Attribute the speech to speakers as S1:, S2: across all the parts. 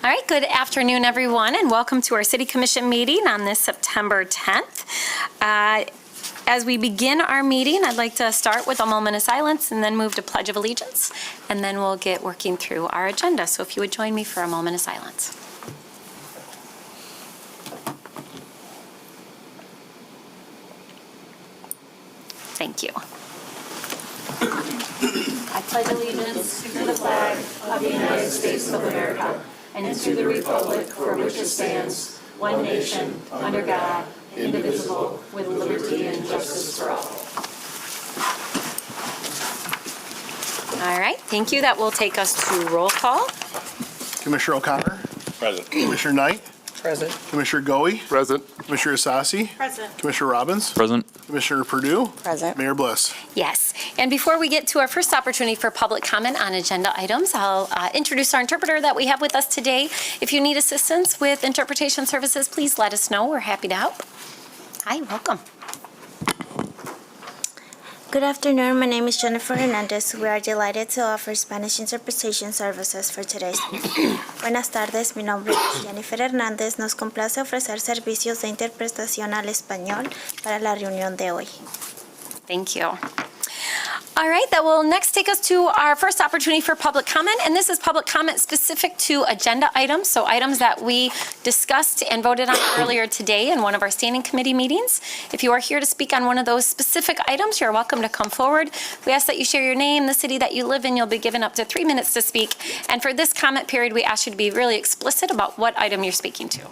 S1: All right, good afternoon, everyone, and welcome to our City Commission meeting on this September 10th. As we begin our meeting, I'd like to start with a moment of silence and then move to Pledge of Allegiance, and then we'll get working through our agenda. So if you would join me for a moment of silence. Thank you. I pledge allegiance to the flag of the United States of America and to the republic for which it stands, one nation, under God, indivisible, with liberty and justice for all. All right, thank you. That will take us to roll call.
S2: Commissioner O'Connor.
S3: Present.
S2: Commissioner Knight.
S4: Present.
S2: Commissioner Goey.
S3: Present.
S2: Commissioner Asasi.
S1: Present.
S2: Commissioner Robbins.
S3: Present.
S2: Commissioner Purdue.
S4: Present.
S2: Mayor Bliss.
S1: Yes, and before we get to our first opportunity for public comment on agenda items, I'll introduce our interpreter that we have with us today. If you need assistance with interpretation services, please let us know. We're happy to help. Hi, welcome.
S5: Good afternoon. My name is Jennifer Hernandez. We are delighted to offer Spanish interpretation services for today's meeting. Buenas tardes. Mi nombre es Jennifer Hernández. Nos complace ofrecer servicios de interpretación al español para la reunión de hoy.
S1: Thank you. All right, that will next take us to our first opportunity for public comment, and this is public comment specific to agenda items, so items that we discussed and voted on earlier today in one of our standing committee meetings. If you are here to speak on one of those specific items, you're welcome to come forward. We ask that you share your name, the city that you live in. You'll be given up to 3 minutes to speak, and for this comment period, we ask you to be really explicit about what item you're speaking to.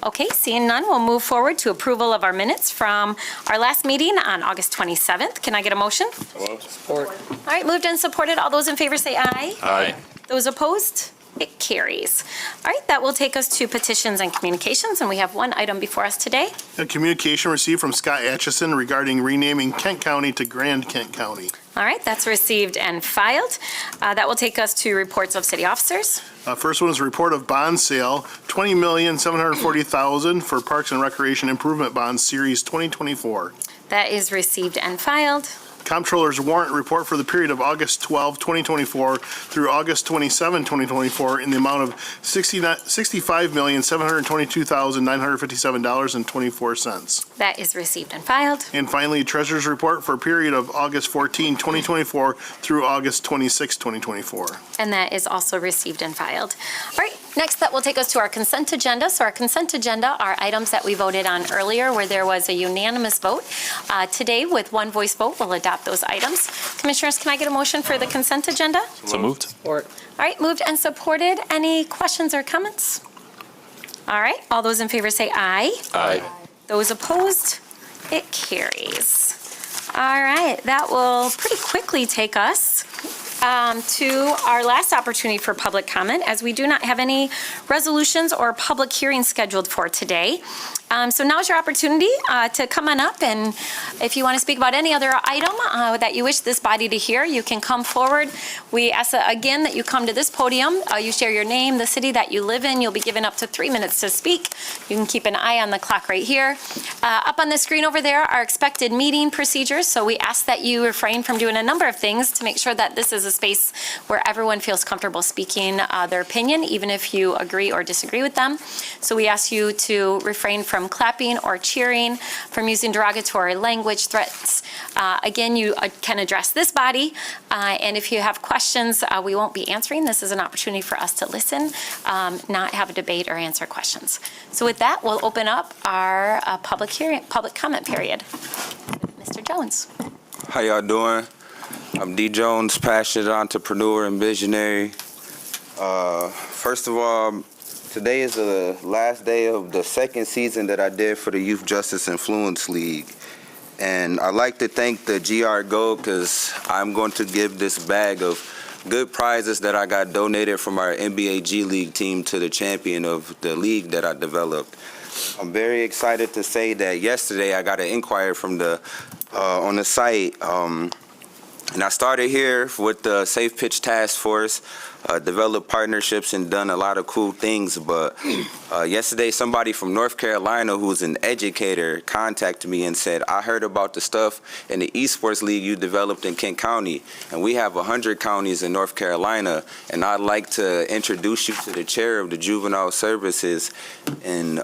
S1: Okay, seeing none, we'll move forward to approval of our minutes from our last meeting on August 27th. Can I get a motion?
S4: Support.
S1: All right, moved and supported. All those in favor say aye.
S3: Aye.
S1: Those opposed? It carries. All right, that will take us to petitions and communications, and we have one item before us today.
S2: A communication received from Scott Atchison regarding renaming Kent County to Grand Kent County.
S1: All right, that's received and filed. That will take us to reports of city officers.
S2: First one is a report of bond sale, $20,740,000 for Parks and Recreation Improvement Bonds Series 2024.
S1: That is received and filed.
S2: Comptroller's warrant report for the period of August 12, 2024 through August 27, 2024 in the amount of $65,722,957.24.
S1: That is received and filed.
S2: And finally, Treasurer's report for a period of August 14, 2024 through August 26, 2024.
S1: And that is also received and filed. All right, next that will take us to our consent agenda. So our consent agenda are items that we voted on earlier where there was a unanimous vote. Today, with one voice vote, we'll adopt those items. Commissioners, can I get a motion for the consent agenda?
S3: So moved.
S4: Support.
S1: All right, moved and supported. Any questions or comments? All right, all those in favor say aye.
S3: Aye.
S1: Those opposed, it carries. All right, that will pretty quickly take us to our last opportunity for public comment, as we do not have any resolutions or public hearings scheduled for today. So now's your opportunity to come on up, and if you want to speak about any other item that you wish this body to hear, you can come forward. We ask again that you come to this podium. You share your name, the city that you live in. You'll be given up to 3 minutes to speak. You can keep an eye on the clock right here. Up on the screen over there are expected meeting procedures, so we ask that you refrain from doing a number of things to make sure that this is a space where everyone feels comfortable speaking their opinion, even if you agree or disagree with them. So we ask you to refrain from clapping or cheering, from using derogatory language, threats. Again, you can address this body, and if you have questions, we won't be answering. This is an opportunity for us to listen, not have a debate or answer questions. So with that, we'll open up our public comment period. Mr. Jones.
S6: How y'all doing? I'm D. Jones, passionate entrepreneur and visionary. First of all, today is the last day of the second season that I did for the Youth Justice Influence League. And I'd like to thank the GR Go, because I'm going to give this bag of good prizes that I got donated from our NBA G League team to the champion of the league that I developed. I'm very excited to say that yesterday I got an inquiry from the on the site. And I started here with the Safe Pitch Task Force. developed partnerships and done a lot of cool things. But yesterday, somebody from North Carolina who's an educator contacted me and said, I heard about the stuff in the esports league you developed in Kent County, and we have 100 counties in North Carolina, and I'd like to introduce you to the chair of the juvenile services in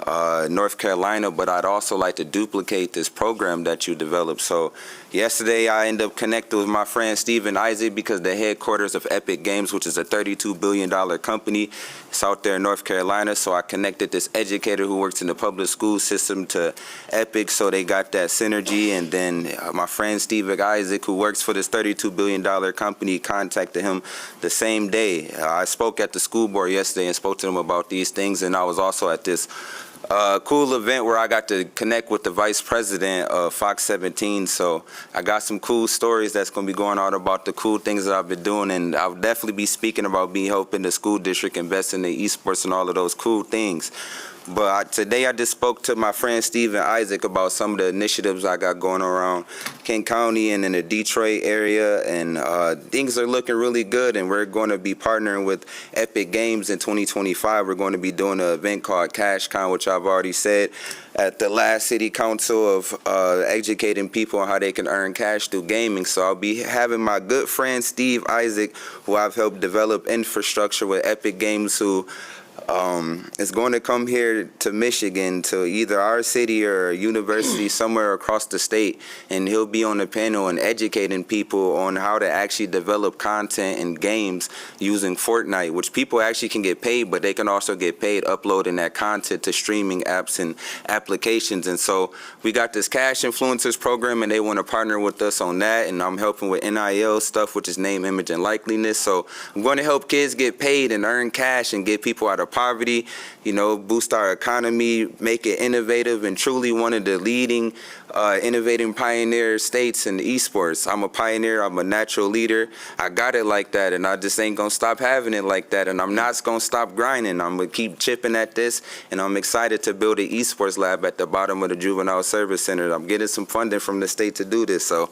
S6: North Carolina, but I'd also like to duplicate this program that you developed. So yesterday, I ended up connecting with my friend Steven Isaac, because the headquarters of Epic Games, which is a $32 billion company, is out there in North Carolina. So I connected this educator who works in the public school system to Epic, so they got that synergy. And then my friend Steven Isaac, who works for this $32 billion company, contacted him the same day. I spoke at the school board yesterday and spoke to them about these things, and I was also at this cool event where I got to connect with the vice president of Fox 17. So I got some cool stories that's going to be going on about the cool things that I've been doing, and I'll definitely be speaking about me helping the school district invest in the esports and all of those cool things. But today I just spoke to my friend Steven Isaac about some of the initiatives I got going around Kent County and in the Detroit area, and things are looking really good, and we're going to be partnering with Epic Games in 2025. We're going to be doing an event called CashCon, which I've already said at the last city council, of educating people on how they can earn cash through gaming. So I'll be having my good friend Steve Isaac, who I've helped develop infrastructure with Epic Games, who is going to come here to Michigan, to either our city or a university somewhere across the state, and he'll be on the panel and educating people on how to actually develop content and games using Fortnite, which people actually can get paid, but they can also get paid uploading that content to streaming apps and applications. And so we got this Cash Influencers program, and they want to partner with us on that, and I'm helping with NIL stuff, which is name, image, and likeliness. So I'm going to help kids get paid and earn cash and get people out of poverty, boost our economy, make it innovative, and truly one of the leading innovating pioneer states in esports. I'm a pioneer, I'm a natural leader. I got it like that, and I just ain't gonna stop having it like that, and I'm not gonna stop grinding. I'm gonna keep chipping at this, and I'm excited to build an esports lab at the bottom of the Juvenile Service Center. I'm getting some funding from the state to do this, so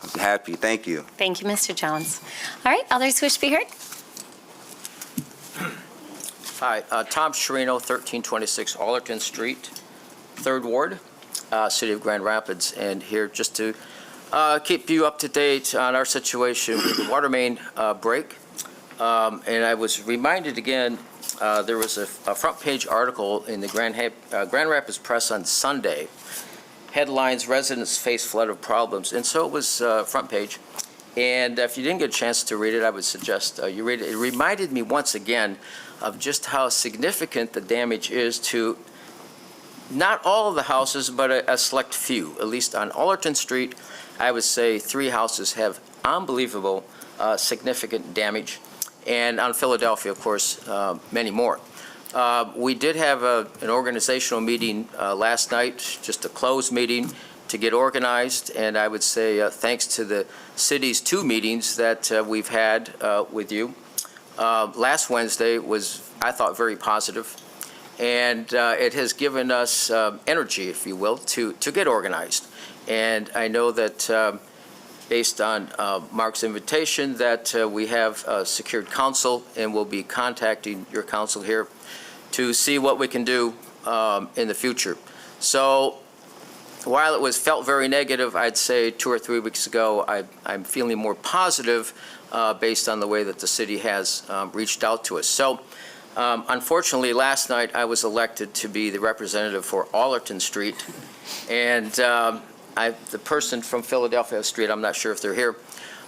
S6: I'm happy. Thank you.
S1: Thank you, Mr. Jones. All right, others wish to be heard?
S3: Hi, Tom Sherino, 1326 Allerton Street, 3rd Ward, City of Grand Rapids, and here just to keep you up to date on our situation with the water main break. And I was reminded again, there was a front page article in the Grand Rapids Press on Sunday, headlines, residents face flood of problems, and so it was front page. And if you didn't get a chance to read it, I would suggest you read it. It reminded me once again of just how significant the damage is to not all of the houses, but a select few. At least on Allerton Street, I would say 3 houses have unbelievable significant damage. And on Philadelphia, of course, many more. We did have an organizational meeting last night, just a closed meeting to get organized, and I would say thanks to the city's 2 meetings that we've had with you. Last Wednesday was, I thought, very positive, and it has given us energy, if you will, to get organized. And I know that based on Mark's invitation that we have secured counsel, and we'll be contacting your counsel here to see what we can do in the future. So while it felt very negative, I'd say 2 or 3 weeks ago, I'm feeling more positive based on the way that the city has reached out to us. So unfortunately, last night I was elected to be the representative for Allerton Street, and the person from Philadelphia Street, I'm not sure if they're here,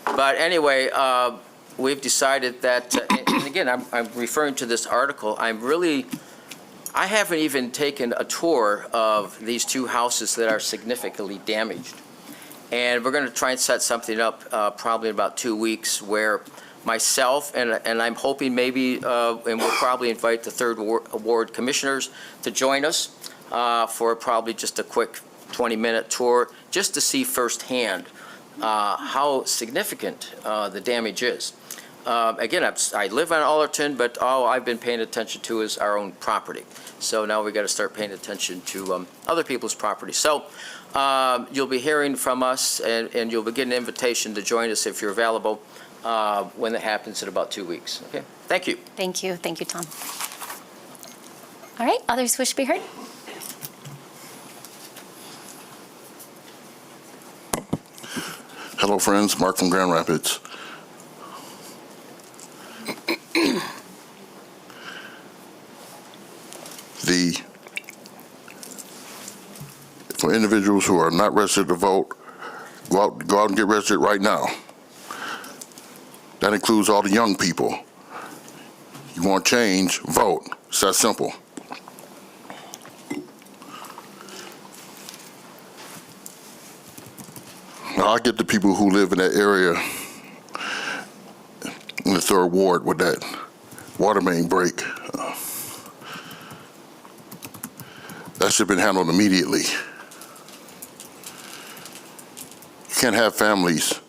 S3: but anyway, we've decided that, and again, I'm referring to this article, I haven't even taken a tour of these 2 houses that are significantly damaged. And we're going to try and set something up probably in about 2 weeks where myself and I'm hoping maybe, and we'll probably invite the 3rd Ward commissioners to join us for probably just a quick 20-minute tour, just to see firsthand how significant the damage is. Again, I live on Allerton, but all I've been paying attention to is our own property. So now we've got to start paying attention to other people's property. So you'll be hearing from us, and you'll be getting an invitation to join us if you're available when it happens in about 2 weeks. Okay, thank you.
S1: Thank you. Thank you, Tom. All right, others wish to be heard?
S4: Hello, friends. Mark from Grand Rapids. For individuals who are not registered to vote, go out and get registered right now. That includes all the young people. You want change, vote. It's that simple. Now, I get the people who live in that area in the 3rd Ward with that water main break. That should have been handled immediately. You can't have families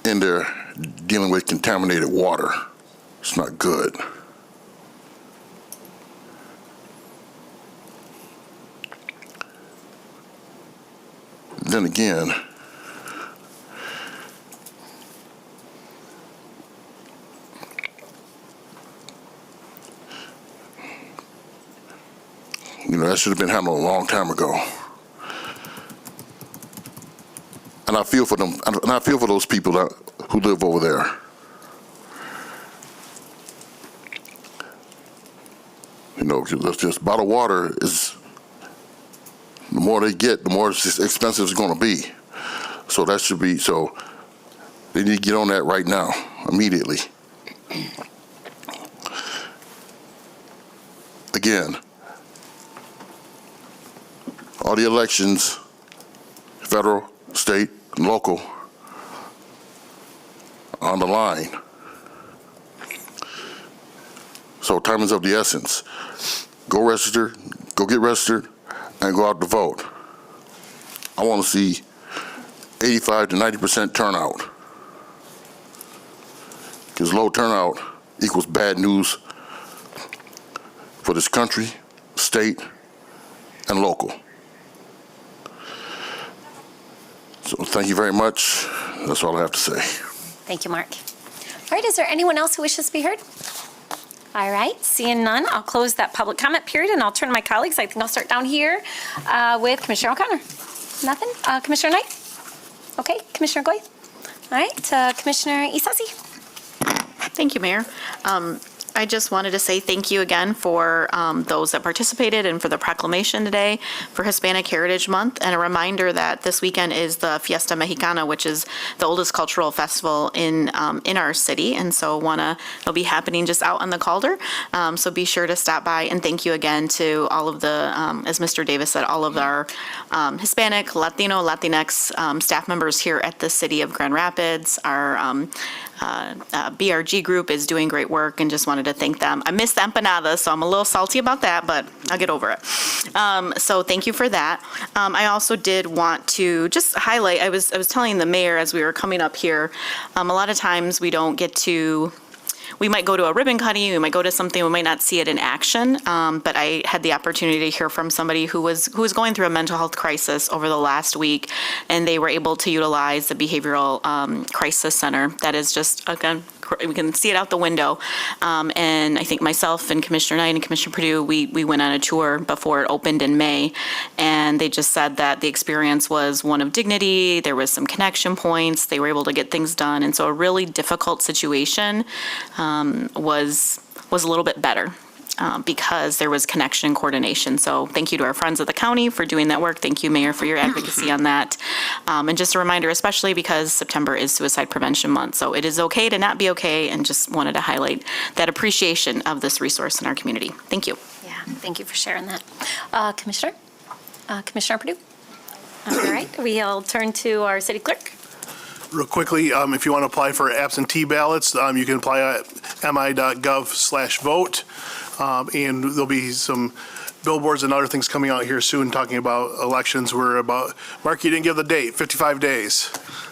S4: in there dealing with contaminated water. It's not good. Then again, that should have been handled a long time ago. And I feel for them, and I feel for those people who live over there. That's just bottled water is, the more they get, the more expensive it's going to be. So that should be, so they need to get on that right now, immediately. Again, all the elections, federal, state, and local, on the line. So time is of the essence. Go register, go get registered, and go out to vote. I want to see 85 to 90% turnout. Because low turnout equals bad news for this country, state, and local. So thank you very much. That's all I have to say.
S1: Thank you, Mark. All right, is there anyone else who wishes to be heard? All right, seeing none, I'll close that public comment period, and I'll turn to my colleagues. I think I'll start down here with Commissioner O'Connor. Nothing? Commissioner Knight? Okay, Commissioner Goy? All right, Commissioner Isasi?
S7: Thank you, Mayor. I just wanted to say thank you again for those that participated and for the proclamation today for Hispanic Heritage Month, and a reminder that this weekend is the Fiesta Mexicana, which is the oldest cultural festival in our city, and so it'll be happening just out on the Calder. So be sure to stop by, and thank you again to all of the, as Mr. Davis said, all of our Hispanic, Latino, Latinx staff members here at the City of Grand Rapids. Our BRG group is doing great work, and just wanted to thank them. I missed the empanadas, so I'm a little salty about that, but I'll get over it. So thank you for that. I also did want to just highlight, I was telling the mayor as we were coming up here, a lot of times we don't get to, we might go to a ribbon cutting, we might go to something, we might not see it in action, but I had the opportunity to hear from somebody who was going through a mental health crisis over the last week, and they were able to utilize the Behavioral Crisis Center. That is just, again, we can see it out the window. And I think myself and Commissioner Knight and Commissioner Perdue, we went on a tour before it opened in May, and they just said that the experience was one of dignity, there was some connection points, they were able to get things done, and so a really difficult situation was a little bit better. Because there was connection and coordination. So thank you to our friends at the county for doing that work. Thank you, Mayor, for your advocacy on that. And just a reminder, especially because September is Suicide Prevention Month. So it is okay to not be okay, and just wanted to highlight that appreciation of this resource in our community. Thank you.
S1: Yeah, thank you for sharing that. Commissioner? Commissioner Perdue? All right, we'll turn to our city clerk.
S2: Real quickly, if you want to apply for absentee ballots, you can apply at mi.gov/vote. And there'll be some billboards and other things coming out here soon talking about elections. We're about, Mark, you didn't give the date, 55 days.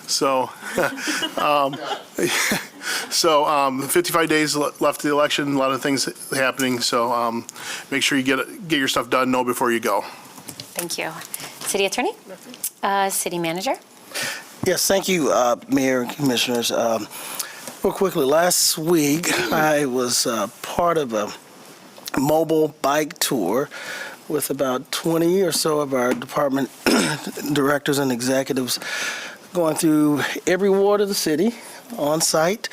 S2: So, 55 days left of the election, a lot of things happening. So make sure you get your stuff done, know before you go.
S1: Thank you. City Attorney? City Manager?
S8: Yes, thank you, Mayor and Commissioners. Real quickly, last week I was part of a mobile bike tour with about 20 or so of our department directors and executives going through every ward of the city on site,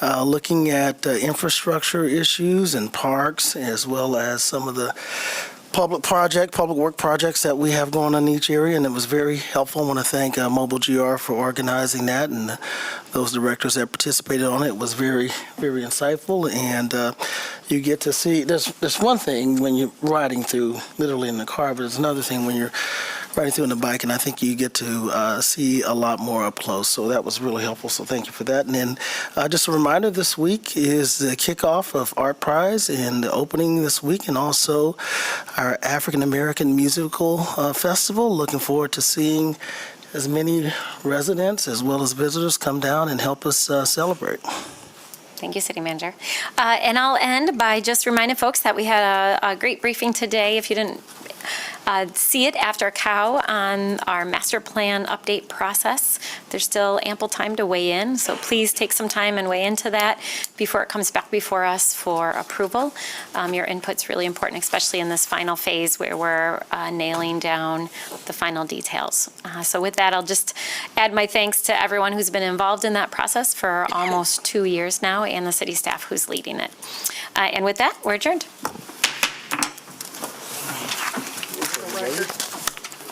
S8: looking at infrastructure issues and parks, as well as some of the public work projects that we have going on in each area, and it was very helpful. I want to thank Mobile GR for organizing that, and those directors that participated on it. It was very, very insightful, and you get to see, there's one thing when you're riding through, literally in the car, but there's another thing when you're riding through on the bike, and I think you get to see a lot more up close. So that was really helpful, so thank you for that. And then just a reminder, this week is the kickoff of Art Prize and the opening this week, and also our African American Musical Festival. Looking forward to seeing as many residents as well as visitors come down and help us celebrate.
S1: Thank you, City Manager. And I'll end by just reminding folks that we had a great briefing today. If you didn't see it after COW on our master plan update process, there's still ample time to weigh in, so please take some time and weigh into that before it comes back before us for approval. Your input's really important, especially in this final phase where we're nailing down the final details. So with that, I'll just add my thanks to everyone who's been involved in that process for almost 2 years now, and the city staff who's leading it. And with that, we're adjourned.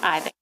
S1: I think.